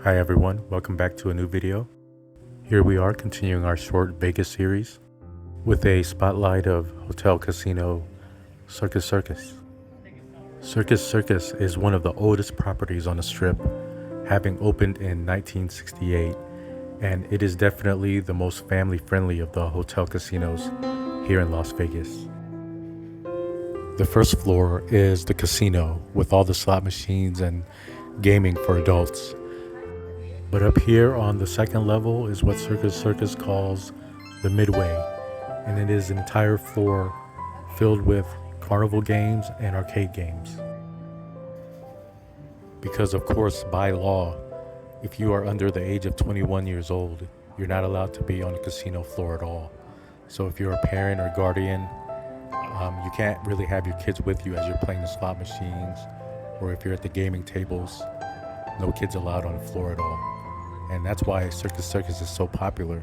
Hi everyone, welcome back to a new video. Here we are continuing our short Vegas series with a spotlight of Hotel Casino Circus Circus. Circus Circus is one of the oldest properties on the Strip, having opened in 1968, and it is definitely the most family friendly of the hotel casinos here in Las Vegas. The first floor is the casino with all the slot machines and gaming for adults. But up here on the second level is what Circus Circus calls the Midway, and it is an entire floor filled with carnival games and arcade games. Because of course, by law, if you are under the age of 21 years old, you're not allowed to be on the casino floor at all. So if you're a parent or guardian, you can't really have your kids with you as you're playing the slot machines, or if you're at the gaming tables, no kids allowed on the floor at all. And that's why Circus Circus is so popular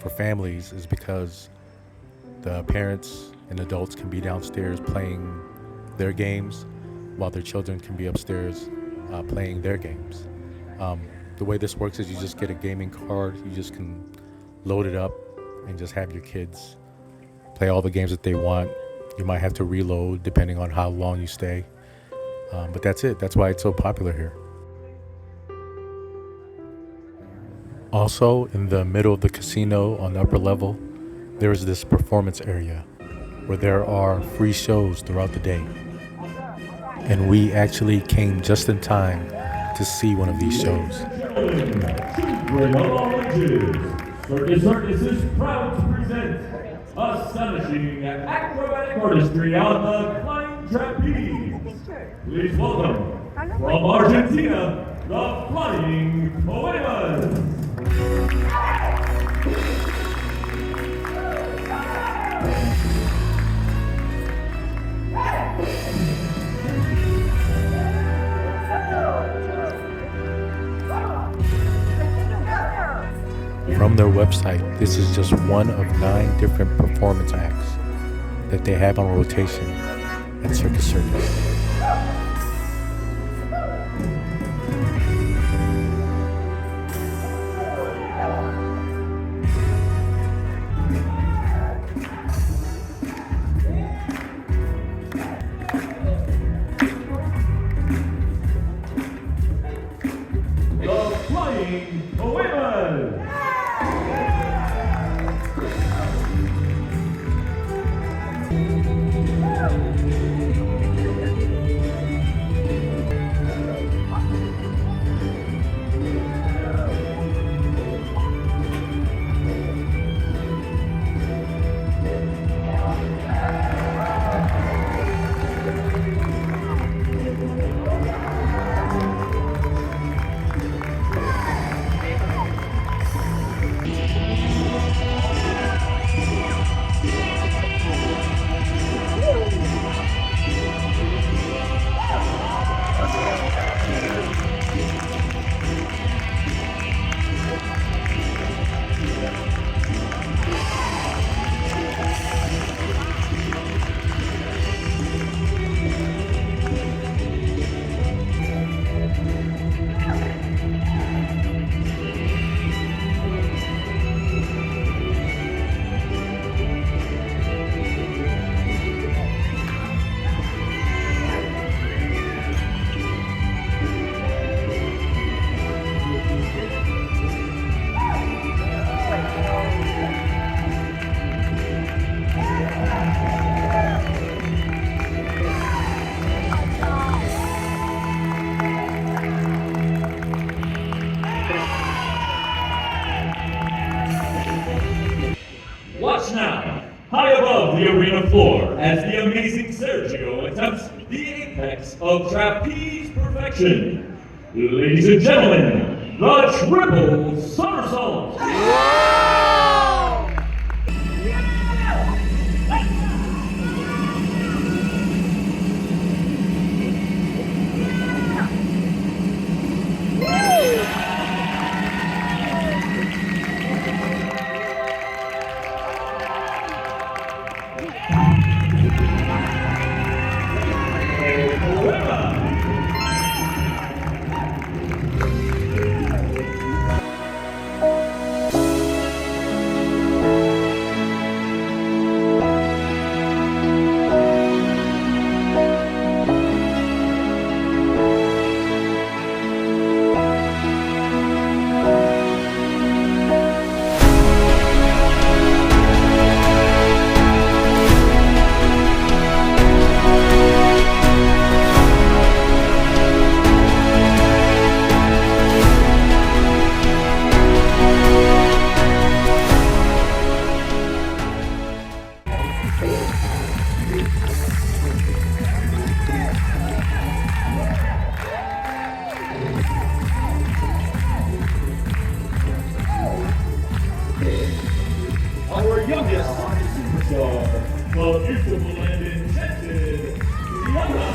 for families, is because the parents and adults can be downstairs playing their games while their children can be upstairs playing their games. The way this works is you just get a gaming card, you just can load it up and just have your kids play all the games that they want. You might have to reload depending on how long you stay, but that's it. That's why it's so popular here. Also, in the middle of the casino on the upper level, there is this performance area where there are free shows throughout the day. And we actually came just in time to see one of these shows. Circus Circus is proud to present astonishing acrobatic artistry on the flying trapeze. Please welcome, from Argentina, the Flying Poemas. From their website, this is just one of 9 different performance acts that they have on rotation at Circus Circus. The Flying Poemas. Watch now, high above the arena floor, as the amazing Sergio attempts the apex of trapeze perfection. Ladies and gentlemen, the triple somersault. youngest superstar, the beautiful and enchanted Rihanna.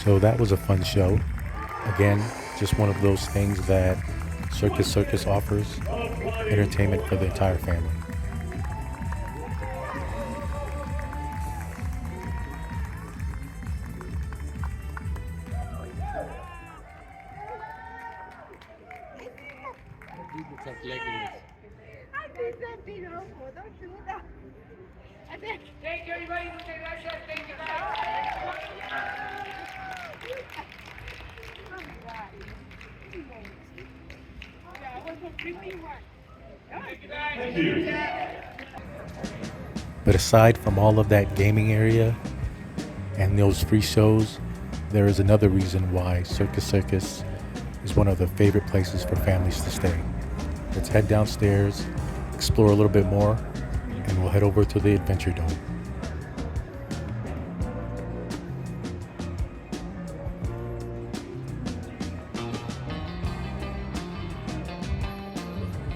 So that was a fun show. Again, just one of those things that Circus Circus offers, entertainment for the entire family. Don't do that. Thank you, everybody. Muchas gracias. Thank you. Thank you. But aside from all of that gaming area and those free shows, there is another reason why Circus Circus is one of the favorite places for families to stay. Let's head downstairs, explore a little bit more, and we'll head over to the Adventuredome.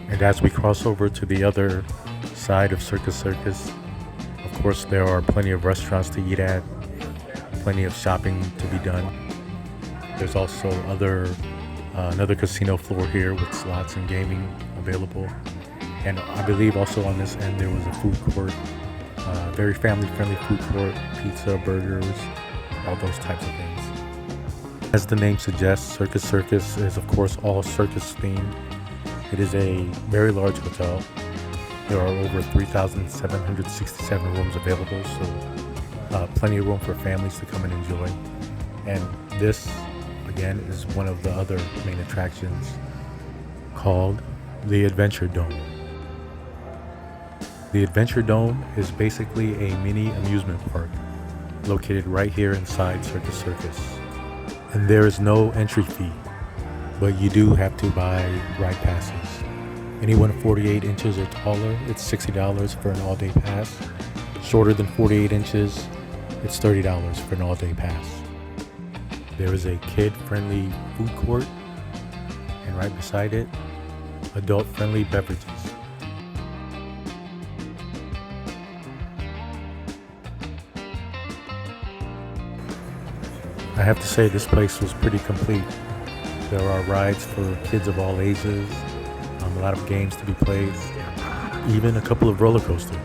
And as we cross over to the other side of Circus Circus, of course there are plenty of restaurants to eat at, plenty of shopping to be done. There's also another casino floor here with slots and gaming available. And I believe also on this end there was a food court, very family-friendly food court, pizza, burgers, all those types of things. As the name suggests, Circus Circus is of course all circus themed. It is a very large hotel. There are over 3,767 rooms available, so plenty of room for families to come and enjoy. And this, again, is one of the other main attractions called the Adventuredome. The Adventuredome is basically a mini amusement park located right here inside Circus Circus. And there is no entry fee, but you do have to buy ride passes. Anyone 48 inches or taller, it's $60 for an all-day pass. Shorter than 48 inches, it's $30 for an all-day pass. There is a kid-friendly food court, and right beside it, adult-friendly beverages. I have to say this place was pretty complete. There are rides for kids of all ages, a lot of games to be played, even a couple of roller coasters.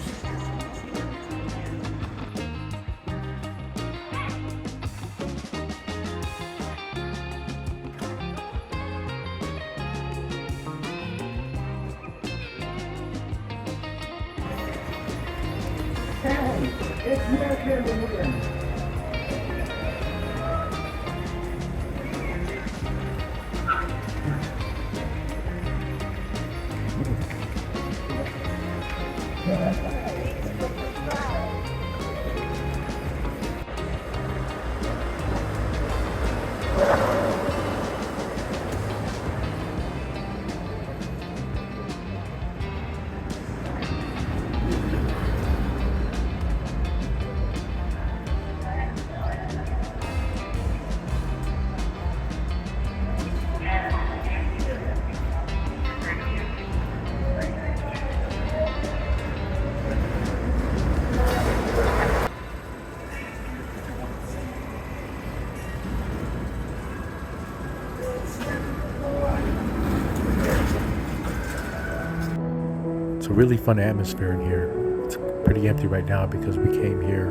It's a really fun atmosphere in here. It's pretty empty right now because we came here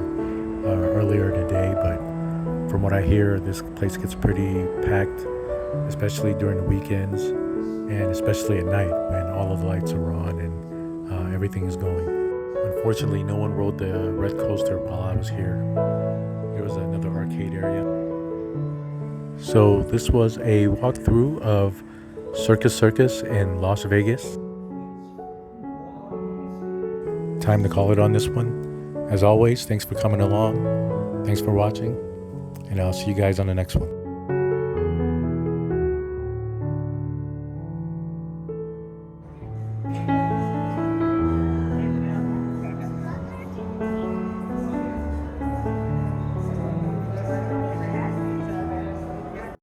earlier today, but from what I hear, this place gets pretty packed especially during the weekends and especially at night when all of the lights are on and everything is going. Unfortunately, no one rode the red coaster while I was here. There was another arcade area. So this was a walkthrough of Circus Circus in Las Vegas. Time to call it on this one. As always, thanks for coming along. Thanks for watching, and I'll see you guys on the next one.